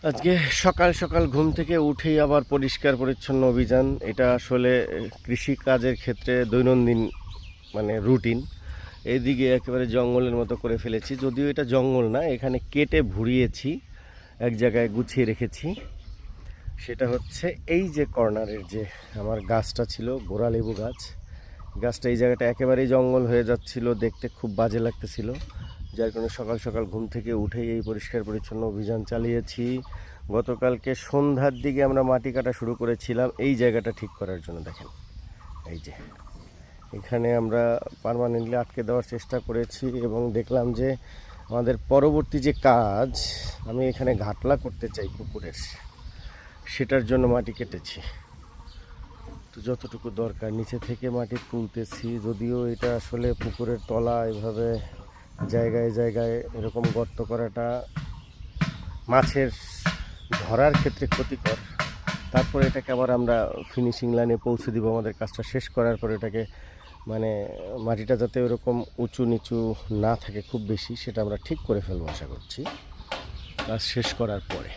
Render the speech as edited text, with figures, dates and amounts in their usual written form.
আজকে সকাল সকাল ঘুম থেকে উঠেই আবার পরিষ্কার পরিচ্ছন্ন অভিযান। এটা আসলে কৃষি কাজের ক্ষেত্রে দৈনন্দিন রুটিন। এইদিকে একেবারে জঙ্গলের মতো করে ফেলেছি, যদিও এটা জঙ্গল না, এখানে কেটে ভুড়িয়েছি, এক জায়গায় গুছিয়ে রেখেছি। সেটা হচ্ছে এই যে কর্নারের যে আমার গাছটা ছিল, গোড়া লেবু গাছটা এই জায়গাটা একেবারেই জঙ্গল হয়ে যাচ্ছিল, দেখতে খুব বাজে লাগতেছিল। যার কারণে সকাল সকাল ঘুম থেকে উঠেই এই পরিষ্কার পরিচ্ছন্ন অভিযান চালিয়েছি। গতকালকে সন্ধ্যার দিকে আমরা মাটি কাটা শুরু করেছিলাম এই জায়গাটা ঠিক করার জন্য। দেখেন এই যে এখানে আমরা পার্মানেন্টলি আটকে দেওয়ার চেষ্টা করেছি এবং দেখলাম যে আমাদের পরবর্তী যে কাজ, আমি এখানে ঘাটলা করতে চাই পুকুরের, সেটার জন্য মাটি কেটেছি। তো যতটুকু দরকার নিচে থেকে মাটি তুলতেছি, যদিও এটা আসলে পুকুরের তলা এভাবে জায়গায় জায়গায় এরকম গর্ত করাটা মাছের ধরার ক্ষেত্রে ক্ষতিকর। তারপরে এটাকে আবার আমরা ফিনিশিং লাইনে পৌঁছে দিব। আমাদের কাজটা শেষ করার পরে এটাকে মাটিটা যাতে ওরকম উঁচু নিচু না থাকে খুব বেশি, সেটা আমরা ঠিক করে ফেলবো আশা করছি কাজ শেষ করার পরে।